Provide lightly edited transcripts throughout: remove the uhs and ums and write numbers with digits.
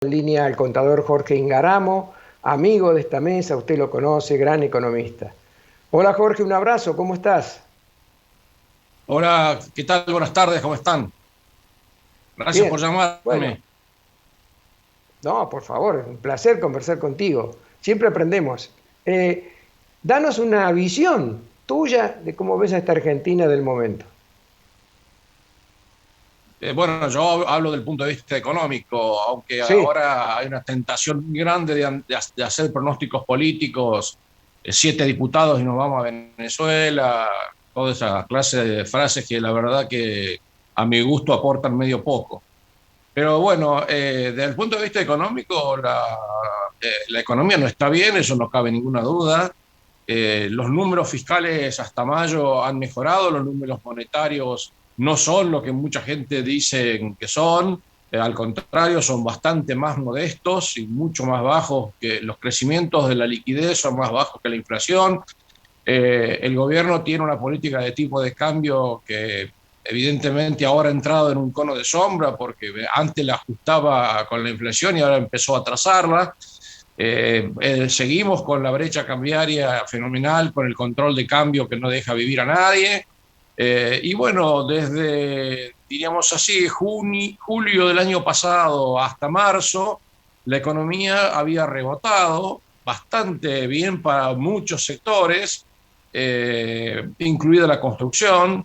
En línea al contador Jorge Ingaramo, amigo de esta mesa, usted lo conoce, gran economista. Hola Jorge, un abrazo, ¿cómo estás? Hola, ¿qué tal? Buenas tardes, ¿cómo están? Gracias por Bien, bueno, llamarme. no, por favor, un placer conversar contigo. Siempre aprendemos. Eh, Danos una visión tuya de cómo ves a esta Argentina del momento. Bueno, yo hablo del punto de vista económico, aunque Sí, ahora hay una tentación muy grande de hacer pronósticos políticos, 7 diputados y nos vamos a Venezuela, toda esa clase de frases que la verdad que a mi gusto aportan medio poco. Pero bueno, desde el punto de vista económico, la economía no está bien, eso no cabe ninguna duda. Los números fiscales hasta mayo han mejorado, los números monetarios no son lo que mucha gente dice que son, al contrario, son bastante más modestos y mucho más bajos que los crecimientos de la liquidez, son más bajos que la inflación. El gobierno tiene una política de tipo de cambio que evidentemente ahora ha entrado en un cono de sombra porque antes la ajustaba con la inflación y ahora empezó a trazarla. Seguimos con la brecha cambiaria fenomenal, con el control de cambio que no deja vivir a nadie. Y bueno, desde, diríamos así, julio del año pasado hasta marzo, la economía había rebotado bastante bien para muchos sectores, incluida la construcción.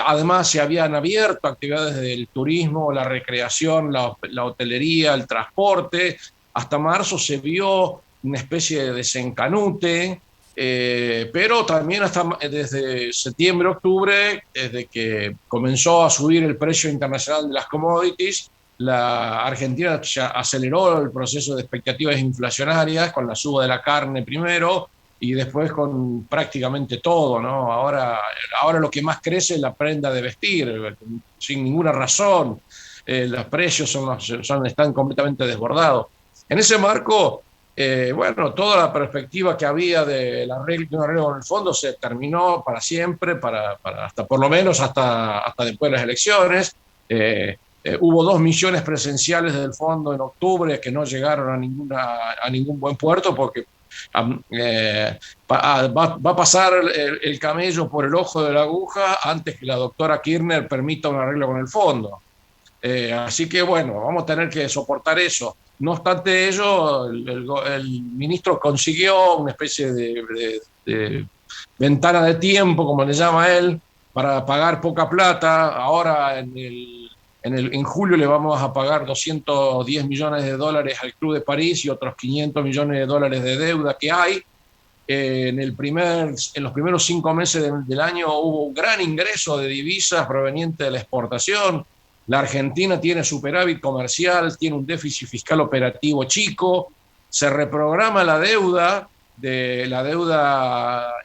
Además, se habían abierto actividades del turismo, la recreación, la hotelería, el transporte. Hasta marzo se vio una especie de desencanute, pero también hasta desde septiembre, octubre, desde que comenzó a subir el precio internacional de las commodities, la Argentina ya aceleró el proceso de expectativas inflacionarias con la suba de la carne primero y después con prácticamente todo, ¿no? Ahora lo que más crece es la prenda de vestir, sin ninguna razón. Los precios están completamente desbordados. En ese marco, bueno, toda la perspectiva que había de un arreglo con el fondo se terminó para siempre, hasta por lo menos hasta después de las elecciones. Hubo 2 misiones presenciales del fondo en octubre que no llegaron a ningún buen puerto porque va a pasar el camello por el ojo de la aguja antes que la doctora Kirchner permita un arreglo con el fondo. Así que bueno, vamos a tener que soportar eso. No obstante ello, el ministro consiguió una especie de ventana de tiempo, como le llama él, para pagar poca plata. Ahora en julio le vamos a pagar 210 millones de dólares al Club de París y otros 500 millones de dólares de deuda que hay. En los primeros 5 meses del año hubo un gran ingreso de divisas proveniente de la exportación. La Argentina tiene superávit comercial, tiene un déficit fiscal operativo chico, se reprograma la deuda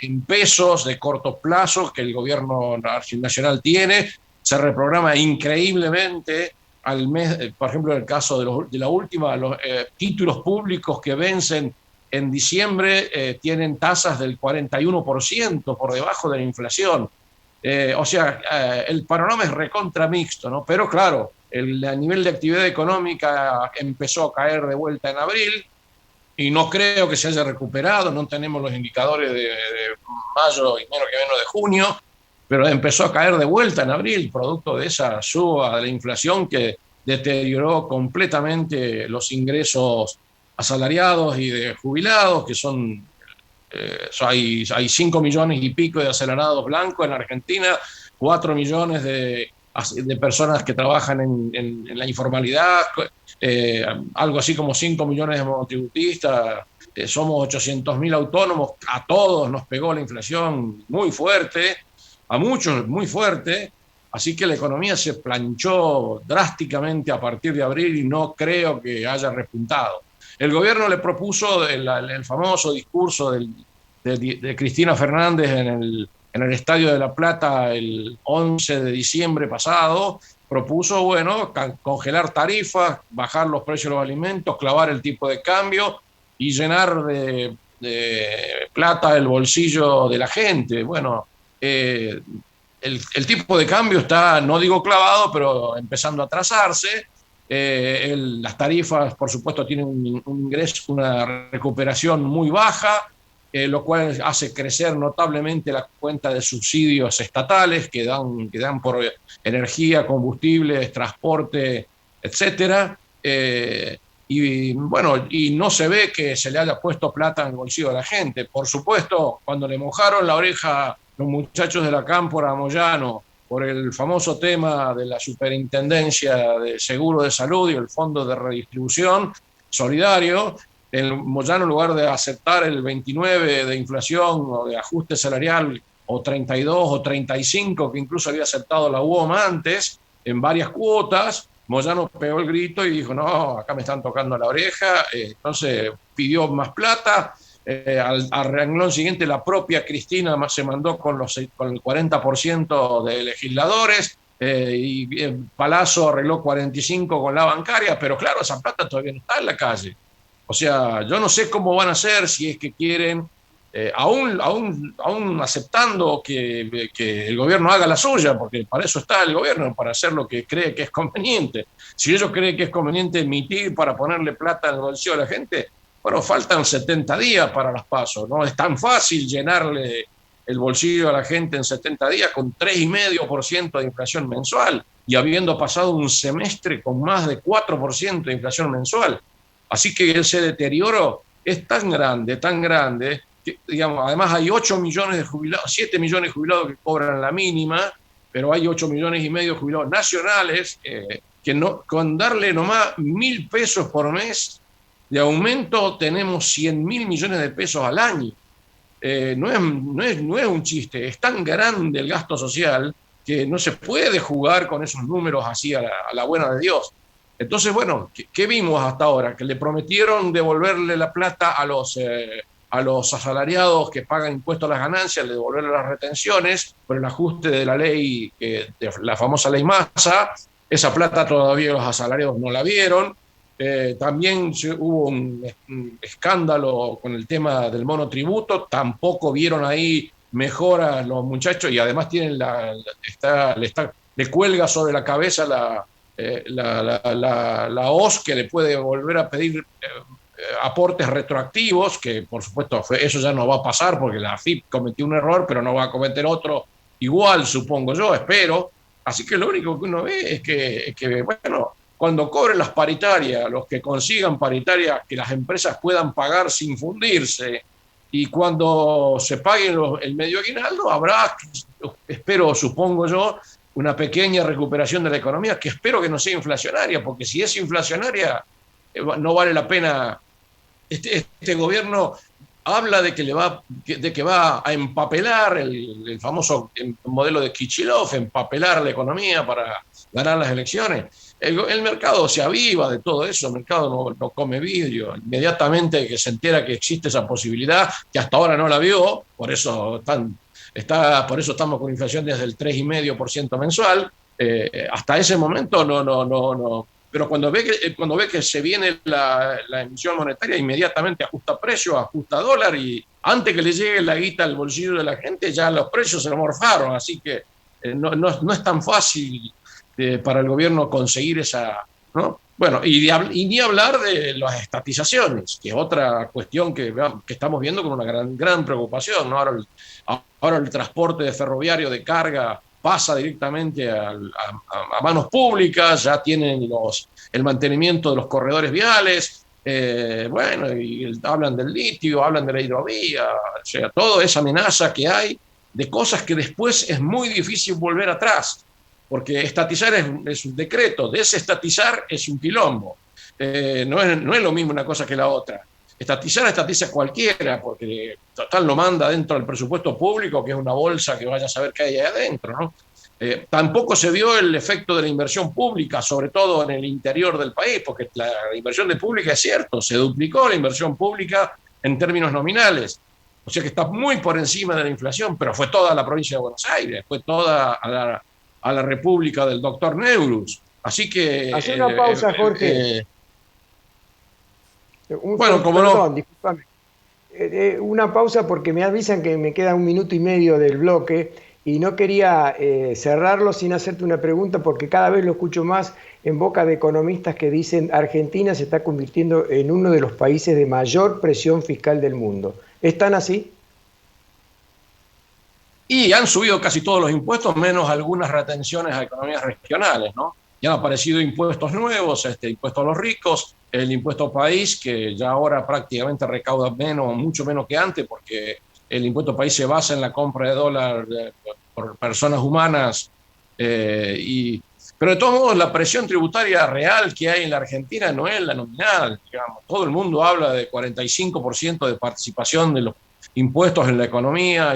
en pesos de corto plazo que el gobierno nacional tiene, se reprograma increíblemente al mes, por ejemplo, en el caso de la última, los títulos públicos que vencen en diciembre tienen tasas del 41% por debajo de la inflación. O sea, el panorama es recontra mixto, ¿no? Pero claro, el nivel de actividad económica empezó a caer de vuelta en abril y no creo que se haya recuperado, no tenemos los indicadores de mayo y menos de junio, pero empezó a caer de vuelta en abril, producto de esa suba de la inflación que deterioró completamente los ingresos asalariados y de jubilados, que hay 5 millones y pico de asalariados blancos en Argentina, 4 millones de personas que trabajan en la informalidad, eh, algo así como 5 millones de monotributistas, somos 800.000 autónomos, a todos nos pegó la inflación muy fuerte, a muchos muy fuerte, así que la economía se planchó drásticamente a partir de abril y no creo que haya repuntado. El gobierno le propuso el famoso discurso de Cristina Fernández en el Estadio de La Plata el 11 de diciembre pasado, propuso, bueno, congelar tarifas, bajar los precios de los alimentos, clavar el tipo de cambio y llenar de plata el bolsillo de la gente. Bueno, el tipo de cambio está, no digo clavado, pero empezando a trazarse. Las tarifas, por supuesto, tienen un ingreso, una recuperación muy baja, lo cual hace crecer notablemente la cuenta de subsidios estatales que dan por energía, combustibles, transporte, etcétera. Y bueno, y no se ve que se le haya puesto plata en el bolsillo de la gente. Por supuesto, cuando le mojaron la oreja los muchachos de la Cámpora a Moyano por el famoso tema de la Superintendencia de Seguro de Salud y el Fondo de Redistribución Solidario, el Moyano, en lugar de aceptar el 29 de inflación o de ajuste salarial, o 32 o 35, que incluso había aceptado la UOM antes, en varias cuotas, Moyano pegó el grito y dijo, no, acá me están tocando la oreja, entonces pidió más plata. Al renglón siguiente, la propia Cristina se mandó con el 40% de legisladores, y Palazzo arregló 45 con la bancaria, pero claro, esa plata todavía no está en la calle. O sea, yo no sé cómo van a hacer si es que quieren, aún aceptando que el gobierno haga la suya, porque para eso está el gobierno, para hacer lo que cree que es conveniente. Si ellos creen que es conveniente emitir para ponerle plata en el bolsillo a la gente, bueno, faltan 70 días para las PASO, no es tan fácil llenarle el bolsillo a la gente en 70 días con 3,5% de inflación mensual y habiendo pasado un semestre con más de 4% de inflación mensual. Así que ese deterioro es tan grande, que, digamos, además hay 8 millones de jubilados, 7 millones de jubilados que cobran la mínima, pero hay 8 millones y medio de jubilados nacionales, que no, con darle nomás 1.000 pesos por mes de aumento tenemos 100.000 millones de pesos al año. No es un chiste, es tan grande el gasto social que no se puede jugar con esos números así a la buena de Dios. Entonces, bueno, ¿qué vimos hasta ahora? Que le prometieron devolverle la plata a los asalariados que pagan impuestos a las ganancias, devolverle las retenciones por el ajuste de la ley, de la famosa ley Massa. Esa plata todavía los asalariados no la vieron. También hubo un escándalo con el tema del monotributo, tampoco vieron ahí mejoras los muchachos y además tienen le cuelga sobre la cabeza la OS que le puede volver a pedir aportes retroactivos, que por supuesto eso ya no va a pasar porque la AFIP cometió un error, pero no va a cometer otro igual, supongo yo, espero. Así que lo único que uno ve es que bueno, cuando cobren las paritarias, los que consigan paritarias que las empresas puedan pagar sin fundirse, y cuando se paguen el medio aguinaldo, habrá, espero, supongo yo, una pequeña recuperación de la economía, que espero que no sea inflacionaria, porque si es inflacionaria, no vale la pena. Este gobierno habla de que va a empapelar el famoso modelo de Kichilov, empapelar la economía para ganar las elecciones. El mercado se aviva de todo eso, el mercado no come vidrio. Inmediatamente que se entera que existe esa posibilidad, que hasta ahora no la vio, por eso estamos con inflación desde el 3,5% mensual. Hasta ese momento no. Pero cuando ve que se viene la emisión monetaria, inmediatamente ajusta precio, ajusta dólar, y antes que le llegue la guita al bolsillo de la gente, ya los precios se lo morfaron. Así que no es tan fácil para el gobierno conseguir esa, ¿no? Bueno, y ni hablar de las estatizaciones, que es otra cuestión que estamos viendo con una gran preocupación, ¿no? Ahora el transporte ferroviario de carga pasa directamente a manos públicas, ya tienen el mantenimiento de los corredores viales, bueno, y hablan del litio, hablan de la hidrovía, o sea, toda esa amenaza que hay de cosas que después es muy difícil volver atrás, porque estatizar es un decreto, desestatizar es un quilombo. No es lo mismo una cosa que la otra. Estatiza cualquiera, porque total lo manda dentro del presupuesto público, que es una bolsa que vaya a saber qué hay ahí adentro, ¿no? Tampoco se vio el efecto de la inversión pública, sobre todo en el interior del país, porque la inversión pública es cierto, se duplicó la inversión pública en términos nominales, o sea que está muy por encima de la inflación, pero fue toda la provincia de Buenos Aires, fue toda a la república del doctor Neurus. Así que... Hace una pausa, Jorge. Bueno, como Perdón, no. discúlpame. Una pausa porque me avisan que me queda 1 minuto y medio del bloque y no quería cerrarlo sin hacerte una pregunta, porque cada vez lo escucho más en boca de economistas que dicen Argentina se está convirtiendo en uno de los países de mayor presión fiscal del mundo. ¿Están así? Y han subido casi todos los impuestos, menos algunas retenciones a economías regionales, ¿no? Ya han aparecido impuestos nuevos, impuesto a los ricos, el impuesto país, que ya ahora prácticamente recauda menos, mucho menos que antes, porque el impuesto país se basa en la compra de dólar por personas humanas. Pero de todos modos, la presión tributaria real que hay en la Argentina no es la nominal, digamos. Todo el mundo habla de 45% de participación de los impuestos en la economía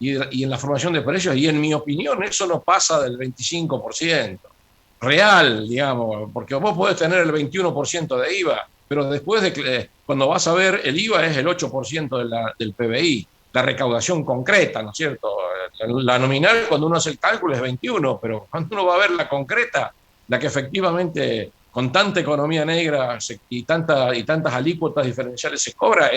y en la formación de precios, y en mi opinión eso no pasa del 25% real, digamos, porque vos podés tener el 21% de IVA, pero después cuando vas a ver, el IVA es el 8% del PBI, la recaudación concreta, ¿no es cierto? La nominal, cuando uno hace el cálculo, es 21, pero cuando uno va a ver la concreta, la que efectivamente con tanta economía negra y tantas alícuotas diferenciales se cobra, son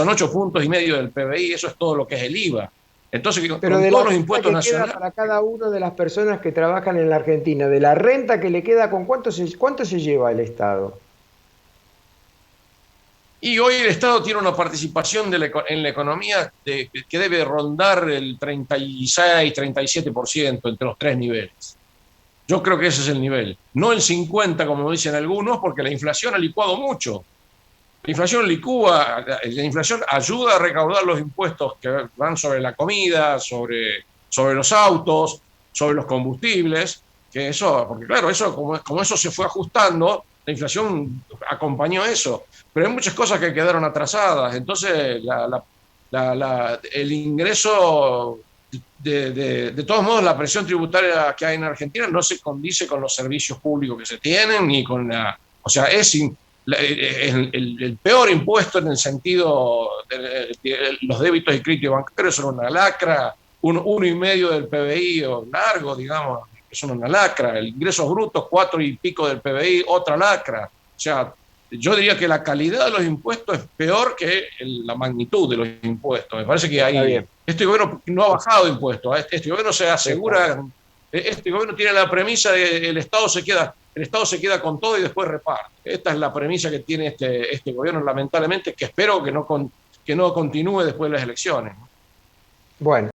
8,5 puntos del PBI, eso es todo lo que es el IVA. Entonces, Pero con de la todos los renta impuestos que queda nacionales. para cada una de las personas que trabajan en la Argentina, de la renta que le queda, ¿con cuánto se lleva el Estado? Y hoy el Estado tiene una participación en la economía que debe rondar el 36-37% entre los tres niveles. Yo creo que ese es el nivel. No el 50%, como dicen algunos, porque la inflación ha licuado mucho. La inflación ayuda a recaudar los impuestos que van sobre la comida, sobre los autos, sobre los combustibles, que eso, porque claro, eso como eso se fue ajustando, la inflación acompañó eso, pero hay muchas cosas que quedaron atrasadas, entonces el ingreso, de todos modos, la presión tributaria que hay en Argentina no se condice con los servicios públicos que se tienen, ni con o sea, el peor impuesto en el sentido de los débitos y créditos bancarios son una lacra, 1,5 del PBI o largo, digamos, son una lacra, el ingresos brutos 4 y pico del PBI, otra lacra. O sea, yo diría que la calidad de los impuestos es peor que la magnitud de los impuestos. Me parece que Está bien, este gobierno no ha bajado impuestos, este gobierno se está bien. asegura, este gobierno tiene la premisa de que el Estado se queda con todo y después reparte. Esta es la premisa que tiene este gobierno, lamentablemente, que espero que no continúe después de las elecciones. Bueno.